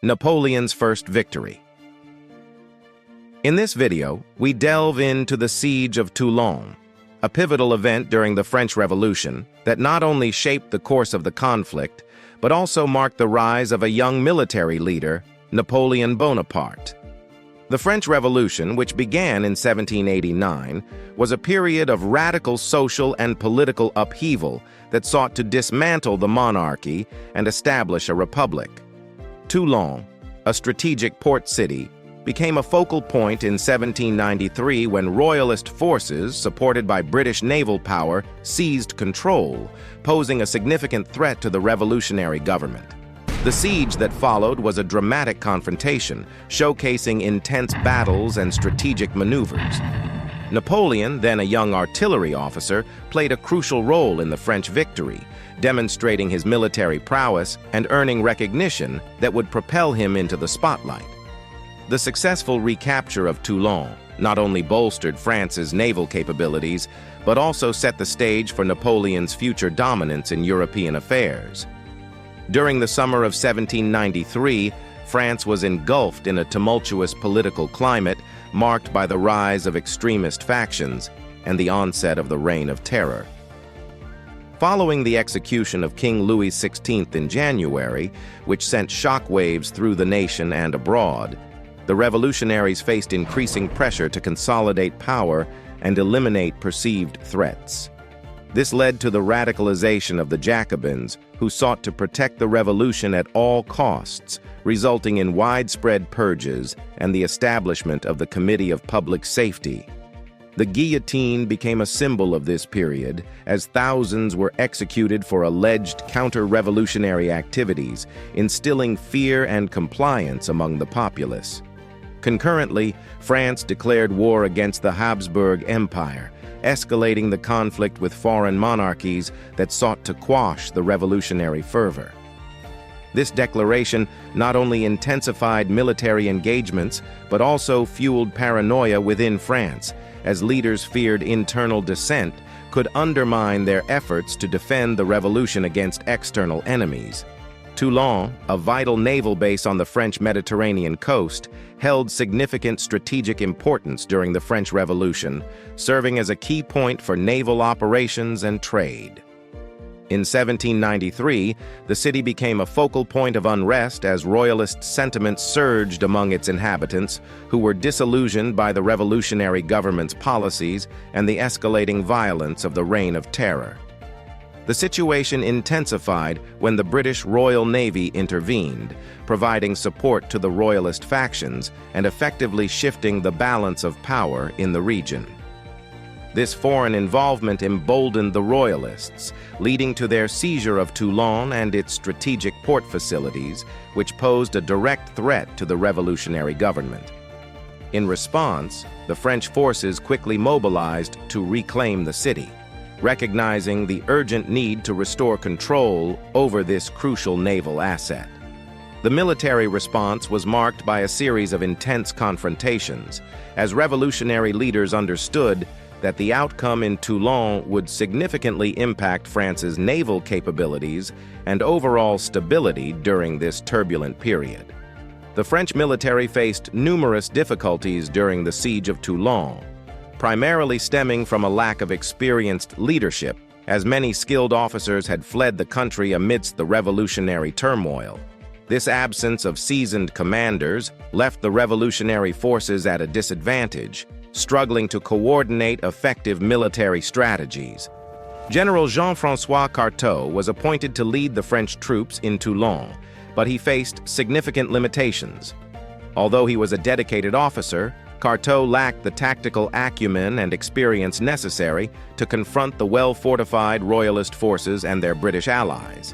Napoleon's first victory. In this video, we delve into the Siege of Toulon, a pivotal event during the French Revolution that not only shaped the course of the conflict, but also marked the rise of a young military leader, Napoleon Bonaparte. The French Revolution, which began in 1789, was a period of radical social and political upheaval that sought to dismantle the monarchy and establish a republic. Toulon, a strategic port city, became a focal point in 1793 when royalist forces, supported by British naval power, seized control, posing a significant threat to the revolutionary government. The siege that followed was a dramatic confrontation, showcasing intense battles and strategic maneuvers. Napoleon, then a young artillery officer, played a crucial role in the French victory, demonstrating his military prowess and earning recognition that would propel him into the spotlight. The successful recapture of Toulon not only bolstered France's naval capabilities, but also set the stage for Napoleon's future dominance in European affairs. During the summer of 1793, France was engulfed in a tumultuous political climate marked by the rise of extremist factions and the onset of the Reign of Terror. Following the execution of King Louis XVI in January, which sent shockwaves through the nation and abroad, the revolutionaries faced increasing pressure to consolidate power and eliminate perceived threats. This led to the radicalization of the Jacobins, who sought to protect the revolution at all costs, resulting in widespread purges and the establishment of the Committee of Public Safety. The guillotine became a symbol of this period, as thousands were executed for alleged counter-revolutionary activities, instilling fear and compliance among the populace. Concurrently, France declared war against the Habsburg Empire, escalating the conflict with foreign monarchies that sought to quash the revolutionary fervor. This declaration not only intensified military engagements, but also fueled paranoia within France, as leaders feared internal dissent could undermine their efforts to defend the revolution against external enemies. Toulon, a vital naval base on the French Mediterranean coast, held significant strategic importance during the French Revolution, serving as a key point for naval operations and trade. In 1793, the city became a focal point of unrest as royalist sentiments surged among its inhabitants, who were disillusioned by the revolutionary government's policies and the escalating violence of the Reign of Terror. The situation intensified when the British Royal Navy intervened, providing support to the royalist factions and effectively shifting the balance of power in the region. This foreign involvement emboldened the royalists, leading to their seizure of Toulon and its strategic port facilities, which posed a direct threat to the revolutionary government. In response, the French forces quickly mobilized to reclaim the city, recognizing the urgent need to restore control over this crucial naval asset. The military response was marked by a series of intense confrontations, as revolutionary leaders understood that the outcome in Toulon would significantly impact France's naval capabilities and overall stability during this turbulent period. The French military faced numerous difficulties during the Siege of Toulon, primarily stemming from a lack of experienced leadership, as many skilled officers had fled the country amidst the revolutionary turmoil. This absence of seasoned commanders left the revolutionary forces at a disadvantage, struggling to coordinate effective military strategies. General Jean-François Carteau was appointed to lead the French troops in Toulon, but he faced significant limitations. Although he was a dedicated officer, Carteau lacked the tactical acumen and experience necessary to confront the well-fortified royalist forces and their British allies.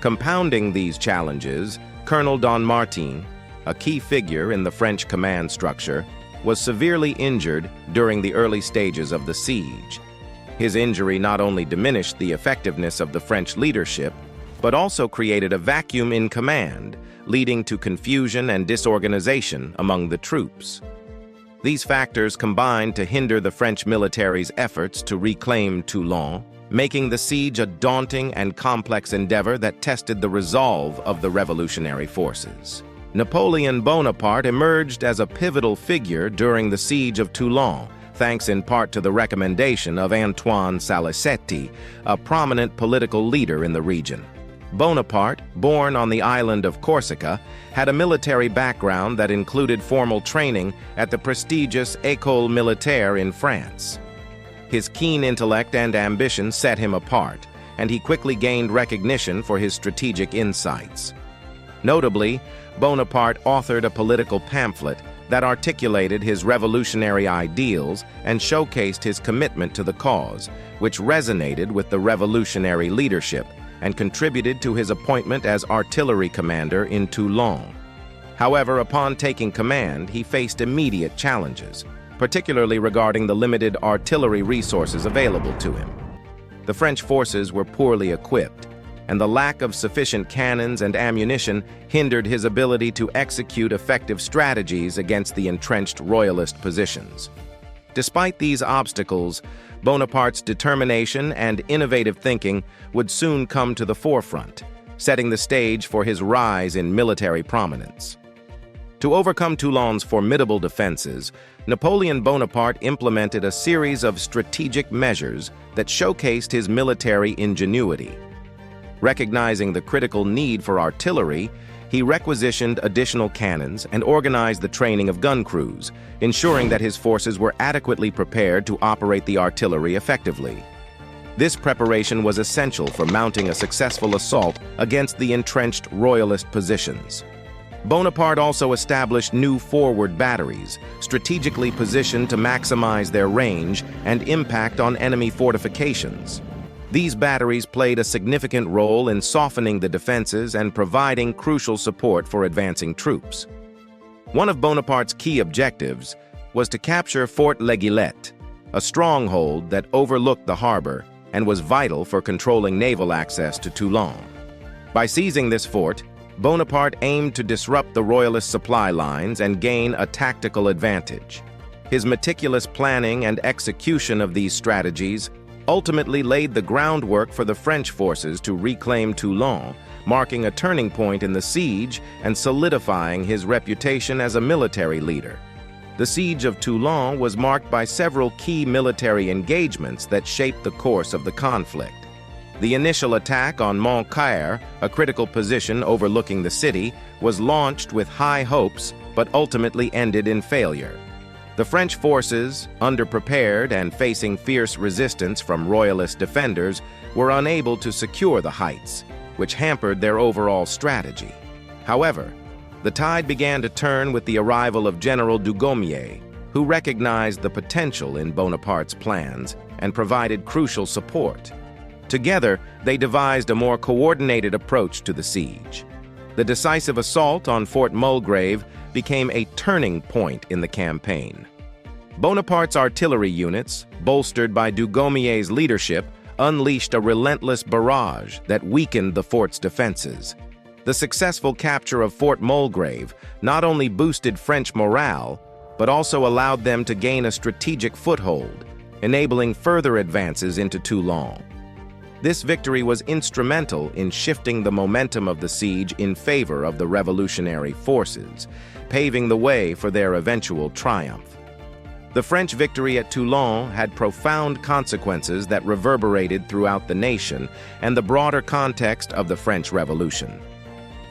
Compounding these challenges, Colonel Don Martin, a key figure in the French command structure, was severely injured during the early stages of the siege. His injury not only diminished the effectiveness of the French leadership, but also created a vacuum in command, leading to confusion and disorganization among the troops. These factors combined to hinder the French military's efforts to reclaim Toulon, making the siege a daunting and complex endeavor that tested the resolve of the revolutionary forces. Napoleon Bonaparte emerged as a pivotal figure during the Siege of Toulon, thanks in part to the recommendation of Antoine Salicetti, a prominent political leader in the region. Bonaparte, born on the island of Corsica, had a military background that included formal training at the prestigious École Militaire in France. His keen intellect and ambition set him apart, and he quickly gained recognition for his strategic insights. Notably, Bonaparte authored a political pamphlet that articulated his revolutionary ideals and showcased his commitment to the cause, which resonated with the revolutionary leadership and contributed to his appointment as artillery commander in Toulon. However, upon taking command, he faced immediate challenges, particularly regarding the limited artillery resources available to him. The French forces were poorly equipped, and the lack of sufficient cannons and ammunition hindered his ability to execute effective strategies against the entrenched royalist positions. Despite these obstacles, Bonaparte's determination and innovative thinking would soon come to the forefront, setting the stage for his rise in military prominence. To overcome Toulon's formidable defenses, Napoleon Bonaparte implemented a series of strategic measures that showcased his military ingenuity. Recognizing the critical need for artillery, he requisitioned additional cannons and organized the training of gun crews, ensuring that his forces were adequately prepared to operate the artillery effectively. This preparation was essential for mounting a successful assault against the entrenched royalist positions. Bonaparte also established new forward batteries, strategically positioned to maximize their range and impact on enemy fortifications. These batteries played a significant role in softening the defenses and providing crucial support for advancing troops. One of Bonaparte's key objectives was to capture Fort Mulgrave, a stronghold that overlooked the harbor and was vital for controlling naval access to Toulon. By seizing this fort, Bonaparte aimed to disrupt the royalist supply lines and gain a tactical advantage. His meticulous planning and execution of these strategies ultimately laid the groundwork for the French forces to reclaim Toulon, marking a turning point in the siege and solidifying his reputation as a military leader. The Siege of Toulon was marked by several key military engagements that shaped the course of the conflict. The initial attack on Montcaire, a critical position overlooking the city, was launched with high hopes but ultimately ended in failure. The French forces, underprepared and facing fierce resistance from royalist defenders, were unable to secure the heights, which hampered their overall strategy. However, the tide began to turn with the arrival of General Dugommier, who recognized the potential in Bonaparte's plans and provided crucial support. Together, they devised a more coordinated approach to the siege. The decisive assault on Fort Mulgrave became a turning point in the campaign. Bonaparte's artillery units, bolstered by Dugommier's leadership, unleashed a relentless barrage that weakened the fort's defenses. The successful capture of Fort Mulgrave not only boosted French morale, but also allowed them to gain a strategic foothold, enabling further advances into Toulon. This victory was instrumental in shifting the momentum of the siege in favor of the revolutionary forces, paving the way for their eventual triumph. The French victory at Toulon had profound consequences that reverberated throughout the nation and the broader context of the French Revolution.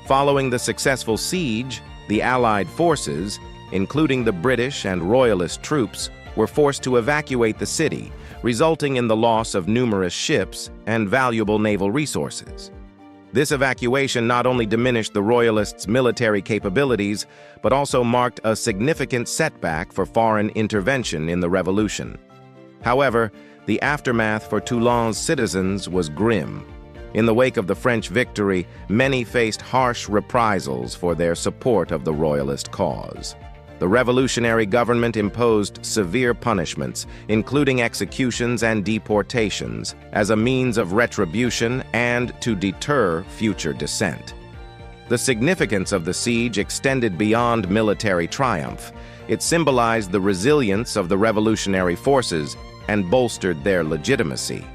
Following the successful siege, the Allied forces, including the British and Royalist troops, were forced to evacuate the city, resulting in the loss of numerous ships and valuable naval resources. This evacuation not only diminished the Royalists' military capabilities, but also marked a significant setback for foreign intervention in the revolution. However, the aftermath for Toulon's citizens was grim. In the wake of the French victory, many faced harsh reprisals for their support of the Royalist cause. The revolutionary government imposed severe punishments, including executions and deportations, as a means of retribution and to deter future dissent. The significance of the siege extended beyond military triumph. It symbolized the resilience of the revolutionary forces and bolstered their legitimacy.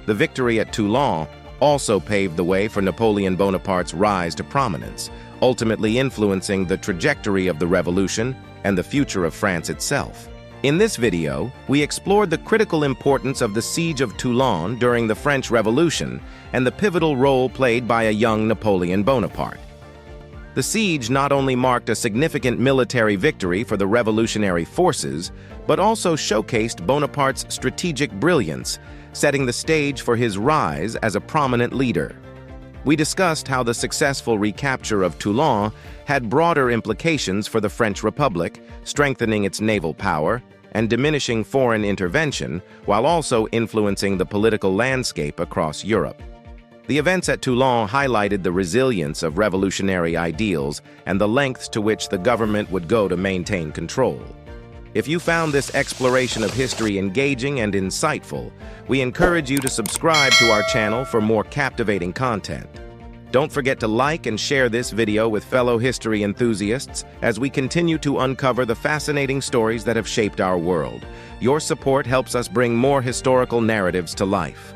The victory at Toulon also paved the way for Napoleon Bonaparte's rise to prominence, ultimately influencing the trajectory of the revolution and the future of France itself. In this video, we explored the critical importance of the Siege of Toulon during the French Revolution and the pivotal role played by a young Napoleon Bonaparte. The siege not only marked a significant military victory for the revolutionary forces, but also showcased Bonaparte's strategic brilliance, setting the stage for his rise as a prominent leader. We discussed how the successful recapture of Toulon had broader implications for the French Republic, strengthening its naval power and diminishing foreign intervention, while also influencing the political landscape across Europe. The events at Toulon highlighted the resilience of revolutionary ideals and the lengths to which the government would go to maintain control. If you found this exploration of history engaging and insightful, we encourage you to subscribe to our channel for more captivating content. Don't forget to like and share this video with fellow history enthusiasts as we continue to uncover the fascinating stories that have shaped our world. Your support helps us bring more historical narratives to life.